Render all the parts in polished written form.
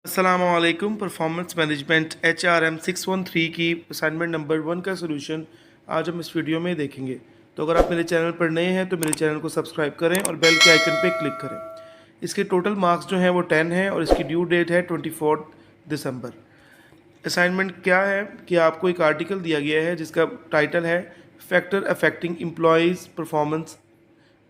अस्सलामुअलैकुम। Performance management HRM 613 की assignment number 1 का सलूशन आज हम इस वीडियो में देखेंगे। तो अगर आप मेरे चैनल पर नए हैं तो मेरे चैनल को सब्सक्राइब करें और बेल के आइकन पर क्लिक करें। इसके टोटल मार्क्स जो हैं वो 10 हैं और इसकी ड्यू डेट है 24 दिसंबर। असाइनमेंट क्या है कि आपको एक आर्टिकल दिया गया है जिसका टाइटल है factor affecting employees performance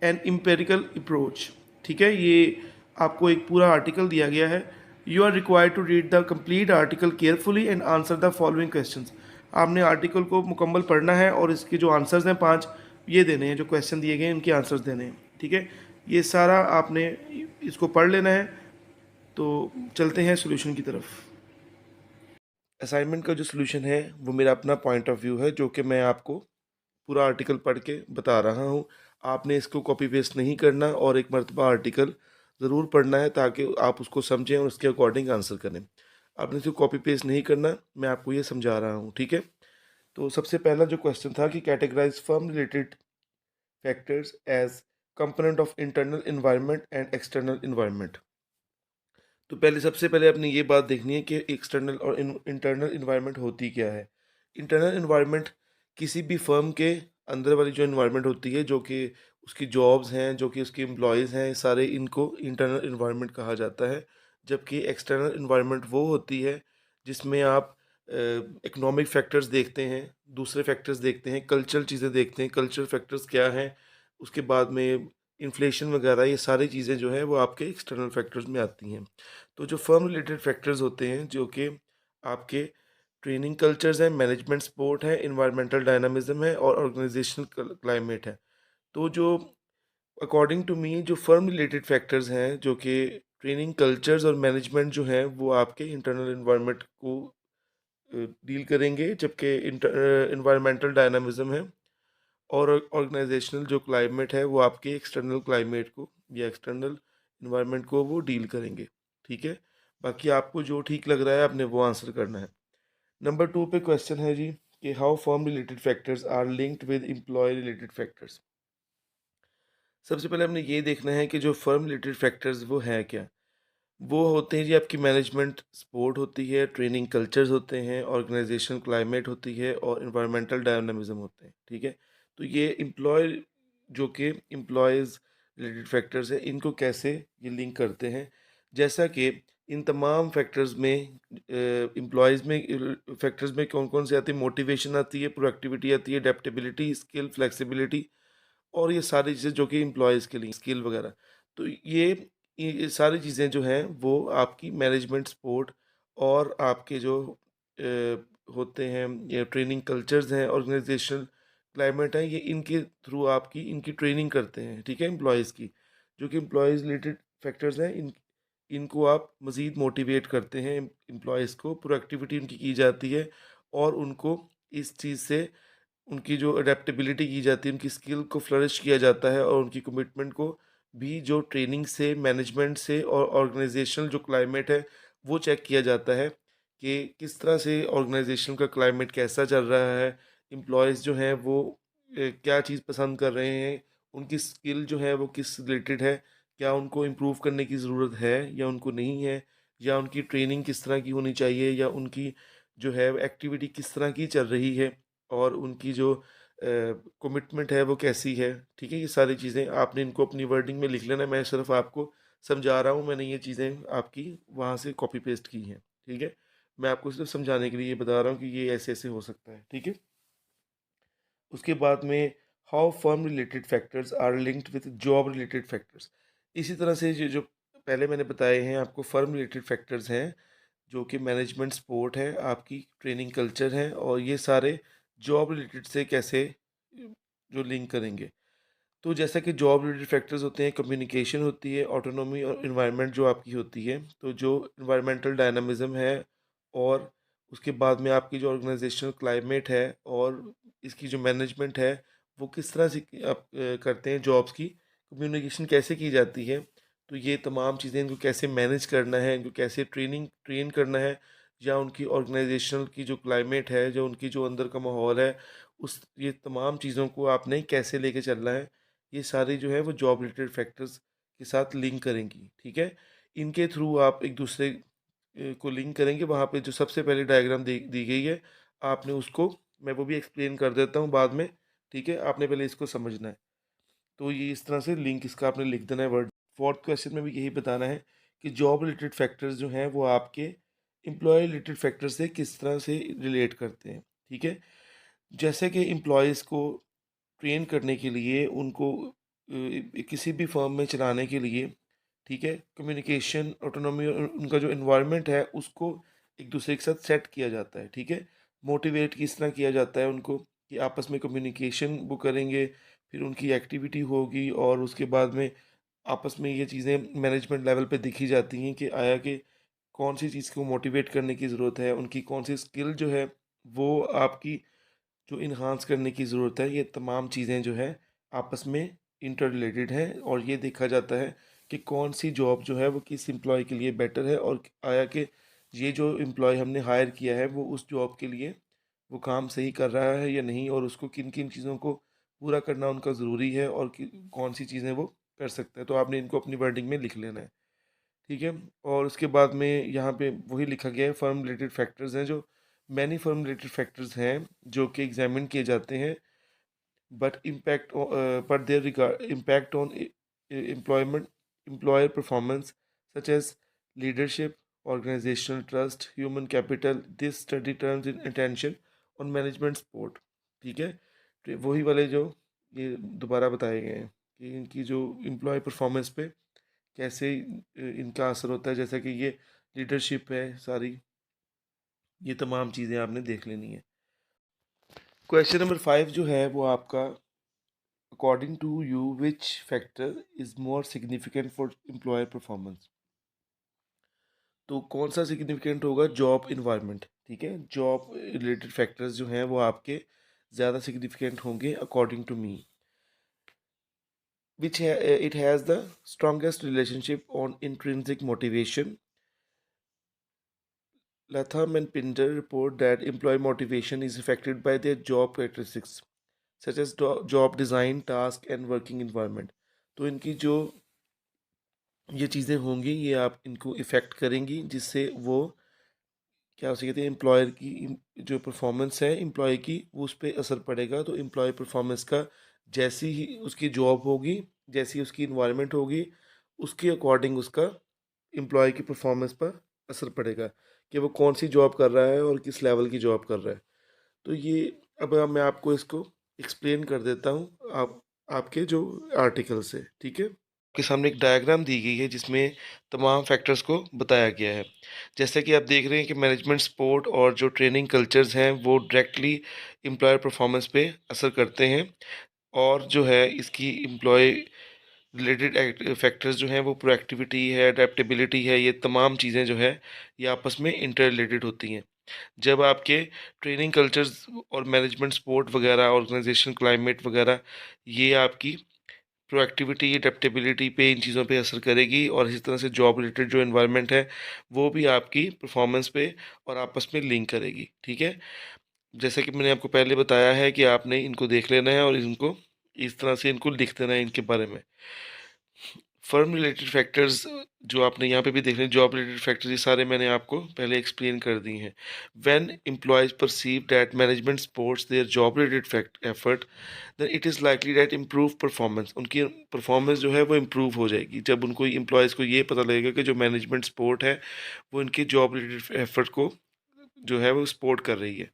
and empirical approach. ठीक है, ये आपको एक पूरा आर्टिकल दिया गया है। You are required to read the complete article carefully and answer the following questions. आपने आर्टिकल को मुकम्मल पढ़ना है और इसके जो आंसर्स हैं 5 ये देने हैं, जो क्वेश्चन दिए गए हैं उनके आंसर्स देने हैं। ठीक है, ये सारा आपने इसको पढ़ लेना है। तो चलते हैं सोल्यूशन की तरफ। असाइनमेंट का जो सोल्यूशन है वो मेरा अपना पॉइंट ऑफ व्यू है, जो कि मैं आपको पूरा आर्टिकल पढ़ के बता रहा हूँ। आपने इसको कॉपी पेस्ट नहीं करना और एक मरतबा आर्टिकल ज़रूर पढ़ना है ताकि आप उसको समझें और उसके अकॉर्डिंग आंसर करें। आपने इसको कॉपी पेस्ट नहीं करना, मैं आपको ये समझा रहा हूँ। ठीक है, तो सबसे पहला जो क्वेश्चन था कि categorize firm related factors as component of internal environment and external environment. तो सबसे पहले आपने ये बात देखनी है कि एक्सटर्नल और इंटरनल इन्वायरमेंट होती क्या है। इंटरनल इन्वायरमेंट किसी भी फर्म के अंदर वाली जो इन्वायरमेंट होती है, जो कि उसकी जॉब्स हैं, जो कि उसके एम्प्लॉयज़ हैं, सारे इनको इंटरनल इन्वायरमेंट कहा जाता है। जबकि एक्सटर्नल इन्वायरमेंट वो होती है जिसमें आप इकोनॉमिक फैक्टर्स देखते हैं, दूसरे फैक्टर्स देखते हैं, कल्चरल चीज़ें देखते हैं, कल्चरल फैक्टर्स क्या हैं, उसके बाद में इन्फ्लेशन वगैरह, ये सारी चीज़ें जो है वो आपके एक्सटर्नल फैक्टर्स में आती हैं। तो जो फर्म रिलेटेड फैक्टर्स होते हैं, जो कि आपके ट्रेनिंग कल्चर्स हैं, मैनेजमेंट सपोर्ट है, इन्वायरमेंटल डायनामिज्म है और ऑर्गेनाइजेशनल क्लाइमेट है। तो जो अकॉर्डिंग टू मी जो फर्म रिलेटेड फैक्टर्स हैं, जो कि ट्रेनिंग कल्चर्स और मैनेजमेंट जो है वो आपके इंटरनल इन्वायरमेंट को डील करेंगे, जबकि इन्वायरमेंटल डायनामिज्म है और ऑर्गेनाइजेशनल जो क्लाइमेट है वो आपके एक्सटर्नल क्लाइमेट को या एक्सटर्नल इन्वायरमेंट को वो डील करेंगे। ठीक है, बाकी आपको जो ठीक लग रहा है आपने वो आंसर करना है। नंबर 2 पे क्वेश्चन है जी कि how firm related factors are linked with employee related factors. सबसे पहले हमने ये देखना है कि जो फर्म रिलेटेड फैक्टर्स वो है क्या। वो होते हैं जी आपकी मैनेजमेंट सपोर्ट होती है, ट्रेनिंग कल्चर्स होते हैं, ऑर्गेनाइजेशनल क्लाइमेट होती है और इन्वायरमेंटल डायनामिज्म होते हैं। ठीक है, तो ये एम्प्लॉय जो कि एम्प्लॉयज़ रिलेटेड फैक्टर्स हैं, इनको कैसे ये लिंक करते हैं। जैसा कि इन तमाम फैक्टर्स में एम्प्लॉयज़ में फैक्टर्स में कौन कौन से आते हैं, मोटिवेशन आती है, प्रोएक्टिविटी आती है, अडेप्टेबिलिटी, स्किल, फ्लेक्सिबिलिटी और ये सारी चीज़ें जो कि एम्प्लॉयज़ के लिए स्किल वगैरह। तो ये सारी चीज़ें जो हैं वो आपकी मैनेजमेंट सपोर्ट और आपके जो होते हैं ये ट्रेनिंग कल्चर्स हैं, ऑर्गेनाइजेशनल क्लाइमेट है, ये इनके थ्रू आपकी इनकी ट्रेनिंग करते हैं। ठीक है, एम्प्लॉयज़ की, जो कि एम्प्लॉयज़ रिलेटेड फैक्टर्स हैं, इनको आप मज़ीद मोटिवेट करते हैं। एम्प्लॉयज़ को प्रोएक्टिविटी उनकी की जाती है और उनको इस चीज़ से उनकी जो अडेप्टेबिलिटी की जाती है, उनकी स्किल को फ्लरिश किया जाता है और उनकी कमिटमेंट को भी जो ट्रेनिंग से, मैनेजमेंट से और ऑर्गेनाइजेशनल जो क्लाइमेट है, वो चेक किया जाता है कि किस तरह से ऑर्गेनाइजेशन का क्लाइमेट कैसा चल रहा है, एम्प्लॉयज़ जो हैं वो क्या चीज़ पसंद कर रहे हैं, उनकी स्किल जो है वो किस रिलेटेड है, क्या उनको इम्प्रूव करने की ज़रूरत है या उनको नहीं है, या उनकी ट्रेनिंग किस तरह की होनी चाहिए, या उनकी जो है एक्टिविटी किस तरह की चल रही है और उनकी जो कमिटमेंट है वो कैसी है। ठीक है, ये सारी चीज़ें आपने इनको अपनी वर्डिंग में लिख लेना है, मैं सिर्फ आपको समझा रहा हूँ, मैंने ये चीज़ें आपकी वहाँ से कॉपी पेस्ट की हैं। ठीक है, मैं आपको सिर्फ समझाने के लिए ये बता रहा हूँ कि ये ऐसे ऐसे हो सकता है। ठीक है, उसके बाद में how firm related factors are linked with job related factors. इसी तरह से जो जो पहले मैंने बताए हैं आपको फर्म रिलेटेड फैक्टर्स हैं, जो कि मैनेजमेंट सपोर्ट है, आपकी ट्रेनिंग कल्चर है और ये सारे जॉब रिलेटेड से कैसे जो लिंक करेंगे। तो जैसा कि जॉब रिलेटेड फैक्टर्स होते हैं, कम्युनिकेशन होती है, ऑटोनॉमी और इन्वायरमेंट जो आपकी होती है। तो जो इन्वायरमेंटल डायनामिज्म है और उसके बाद में आपकी जो ऑर्गेनाइजेशनल क्लाइमेट है और इसकी जो मैनेजमेंट है, वो किस तरह से आप करते हैं जॉब्स की, कम्युनिकेशन कैसे की जाती है। तो ये तमाम चीज़ें इनको कैसे मैनेज करना है, इनको कैसे ट्रेन करना है, या उनकी ऑर्गेनाइजेशनल की जो क्लाइमेट है, जो उनकी जो अंदर का माहौल है, उस ये तमाम चीज़ों को आपने कैसे लेके चलना है, ये सारे जो है वो जॉब रिलेटेड फैक्टर्स के साथ लिंक करेंगी, ठीक है। इनके थ्रू आप एक दूसरे को लिंक करेंगे। वहाँ पे जो सबसे पहले डायग्राम दी गई है, आपने उसको, मैं वो भी एक्सप्लेन कर देता हूँ बाद में, ठीक है। आपने पहले इसको समझना है। तो ये इस तरह से लिंक इसका आपने लिख देना है वर्ड। फोर्थ क्वेश्चन में भी यही बताना है कि जॉब रिलेटेड फैक्टर्स जो हैं वो आपके एम्प्लॉय रिलेटेड फैक्टर से किस तरह से रिलेट करते हैं, ठीक है। जैसे कि एम्प्लॉयज़ को ट्रेन करने के लिए, उनको किसी भी फर्म में चलाने के लिए, ठीक है, कम्युनिकेशन, ऑटोनॉमी और उनका जो एनवायरनमेंट है उसको एक दूसरे के साथ सेट किया जाता है, ठीक है। मोटिवेट किस तरह किया जाता है उनको कि आपस में कम्युनिकेशन वो करेंगे, फिर उनकी एक्टिविटी होगी और उसके बाद में आपस में ये चीज़ें मैनेजमेंट लेवल पे दिखी जाती हैं कि आया कि कौन सी चीज़ को मोटिवेट करने की ज़रूरत है, उनकी कौन सी स्किल जो है वो आपकी जो इन्हांस करने की ज़रूरत है। ये तमाम चीज़ें जो है आपस में इंटर रिलेटेड हैं और ये देखा जाता है कि कौन सी जॉब जो है वो किस एम्प्लॉय के लिए बेटर है, और आया कि ये जो एम्प्लॉय हमने हायर किया है वो उस जॉब के लिए वो काम सही कर रहा है या नहीं, और उसको किन किन चीज़ों को पूरा करना उनका ज़रूरी है और कौन सी चीज़ें वो कर सकता है। तो आपने इनको अपनी वर्डिंग में लिख लेना है, ठीक है। और उसके बाद में यहाँ पे वही लिखा गया है, फर्म रिलेटेड फैक्टर्स हैं जो मैनी फर्म रिलेटेड फैक्टर्स हैं जो कि एग्जामिन किए जाते हैं, बट इम्पैक्ट पर their regard impact on employment employer performance such as leadership, organizational trust, human capital, this study turns in attention on management support, ठीक है। तो वही वाले जो ये दोबारा बताए गए हैं कि इनकी जो एम्प्लॉय परफॉर्मेंस पे कैसे इनका असर होता है, जैसा कि ये लीडरशिप है सारी, ये तमाम चीज़ें आपने देख लेनी है। क्वेश्चन नंबर 5 जो है वो आपका, according to you which factor is more significant for employer performance. तो कौन सा सिग्निफिकेंट होगा? जॉब इन्वायरमेंट, ठीक है। जॉब रिलेटेड फैक्टर्स जो हैं वो आपके ज़्यादा सिग्निफिकेंट होंगे according to me. Which it has the strongest relationship on intrinsic motivation. Latham and Pinder report that employee motivation is affected by their job characteristics, such as job design, task and working environment. तो इनकी जो ये चीज़ें होंगी ये आप इनको effect करेंगी, जिससे वो क्या उसे कहते हैं, एम्प्लॉयर की जो परफॉर्मेंस है एम्प्लॉय की वो उस पर असर पड़ेगा। तो एम्प्लॉय परफॉर्मेंस का जैसी ही उसकी जॉब होगी, जैसी उसकी इन्वायरमेंट होगी, उसके अकॉर्डिंग उसका एम्प्लॉय की परफॉर्मेंस पर असर पड़ेगा कि वो कौन सी जॉब कर रहा है और किस लेवल की जॉब कर रहा है। तो ये अब मैं आपको इसको एक्सप्लेन कर देता हूँ आपके जो आर्टिकल से, ठीक है। आपके सामने एक डायग्राम दी गई है जिसमें तमाम फैक्टर्स को बताया गया है। जैसे कि आप देख रहे हैं कि मैनेजमेंट सपोर्ट और जो ट्रेनिंग कल्चर्स हैं वो डायरेक्टली एम्प्लॉयर परफॉर्मेंस पे असर करते हैं, और जो है इसकी एम्प्लॉय रिलेटेड फैक्टर्स जो हैं वो प्रोएक्टिविटी है, अडेप्टेबिलिटी है, ये तमाम चीज़ें जो है ये आपस में इंटर रिलेटेड होती हैं। जब आपके ट्रेनिंग कल्चर्स और मैनेजमेंट सपोर्ट वगैरह, ऑर्गेनाइजेशन क्लाइमेट वगैरह, ये आपकी प्रोएक्टिविटी, अडेप्टेबिलिटी पे, इन चीज़ों पे असर करेगी, और इसी तरह से जॉब रिलेटेड जो एनवायरनमेंट है वो भी आपकी परफॉर्मेंस पे और आपस में लिंक करेगी, ठीक है। जैसे कि मैंने आपको पहले बताया है कि आपने इनको देख लेना है और इनको इस तरह से इनको लिख देना है इनके बारे में। फर्म रिलेटेड फैक्टर्स जो आपने यहाँ पे भी देख रहे हैं, जॉब रिलेटेड फैक्टर्स, ये सारे मैंने आपको पहले एक्सप्लेन कर दिए हैं। When employees perceive that management supports their job related fact effort, then it is likely that improve performance, उनकी परफॉर्मेंस जो है वो इम्प्रूव हो जाएगी जब उनको एम्प्लॉयज़ को ये पता लगेगा कि जो मैनेजमेंट सपोर्ट है वो इनकी जॉब रिलेटेड एफर्ट को जो है वो सपोर्ट कर रही है।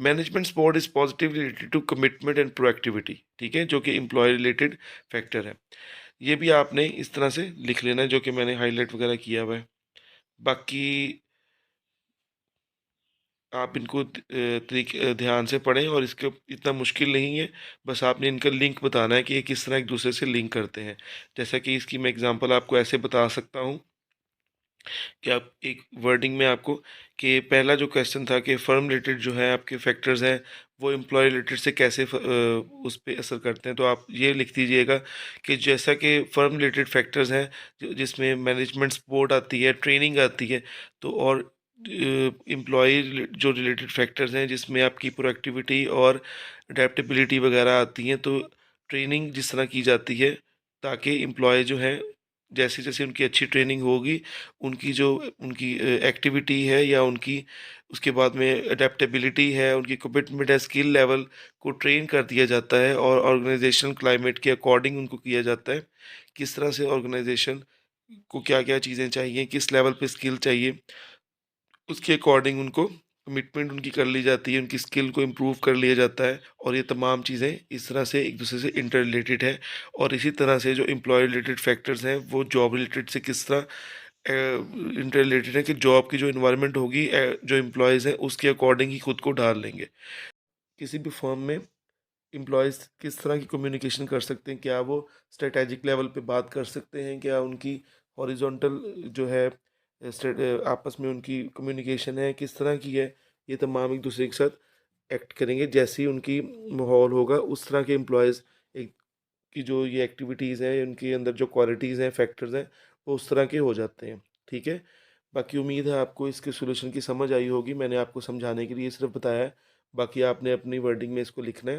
Management support is positively related to commitment and proactivity, ठीक है, जो कि एम्प्लॉय रिलेटेड फैक्टर है। ये भी आपने इस तरह से लिख लेना है जो कि मैंने हाईलाइट वगैरह किया हुआ है। बाकी आप इनको ध्यान से पढ़ें, और इसके इतना मुश्किल नहीं है, बस आपने इनका लिंक बताना है कि ये किस तरह एक दूसरे से लिंक करते हैं। जैसा कि इसकी मैं एग्जांपल आपको ऐसे बता सकता हूँ कि आप एक वर्डिंग में आपको, कि पहला जो क्वेश्चन था कि फर्म रिलेटेड जो है आपके फैक्टर्स हैं वो एम्प्लॉय रिलेटेड से कैसे उस पे असर करते हैं, तो आप ये लिख दीजिएगा कि जैसा कि फर्म रिलेटेड फैक्टर्स हैं जिसमें मैनेजमेंट सपोर्ट आती है, ट्रेनिंग आती है, तो और एम्प्लॉय जो रिलेटेड फैक्टर्स हैं जिसमें आपकी प्रोएक्टिविटी और अडेप्टेबिलिटी वगैरह आती हैं, तो ट्रेनिंग जिस तरह की जाती है ताकि एम्प्लॉय जो हैं जैसे-जैसे उनकी अच्छी ट्रेनिंग होगी, उनकी जो उनकी एक्टिविटी है या उनकी उसके बाद में एडेप्टेबिलिटी है, उनकी कमिटमेंट है, स्किल लेवल को ट्रेन कर दिया जाता है और ऑर्गेनाइजेशनल क्लाइमेट के अकॉर्डिंग उनको किया जाता है। किस तरह से ऑर्गेनाइजेशन को क्या-क्या चीज़ें चाहिए, किस लेवल पे स्किल चाहिए, उसके अकॉर्डिंग उनको कमिटमेंट उनकी कर ली जाती है, उनकी स्किल को इम्प्रूव कर लिया जाता है और ये तमाम चीज़ें इस तरह से एक-दूसरे से इंटर रिलेटेड है और इसी तरह से जो एम्प्लॉयी रिलेटेड फैक्टर्स हैं, वो जॉब रिलेटेड से किस तरह इंटर रिलेटेड है कि जॉब की जो एनवायरनमेंट होगी जो एम्प्लॉइज़ हैं, उसके अकॉर्डिंग ही खुद को ढाल लेंगे। किसी भी फर्म में एम्प्लॉइज़ किस तरह की कम्युनिकेशन कर सकते हैं? क्या वो स्ट्रैटेजिक लेवल पे बात कर सकते हैं? क्या उनकी हॉरिज़ॉन्टल जो है आपस में उनकी कम्युनिकेशन है, किस तरह की है? ये तमाम एक-दूसरे के साथ एक्ट करेंगे। जैसे ही उनकी माहौल होगा, उस तरह के एम्प्लॉइज़ एक की जो ये एक्टिविटीज़ हैं, उनके अंदर जो क्वालिटीज़ हैं, फैक्टर्स हैं, वो उस तरह के हो जाते हैं। ठीक है? बाकी उम्मीद है आपको इसके सॉल्यूशन की समझ आई होगी। मैंने आपको समझाने के लिए सिर्फ़ बताया है, बाकी आपने अपनी वर्डिंग में इसको लिखना है।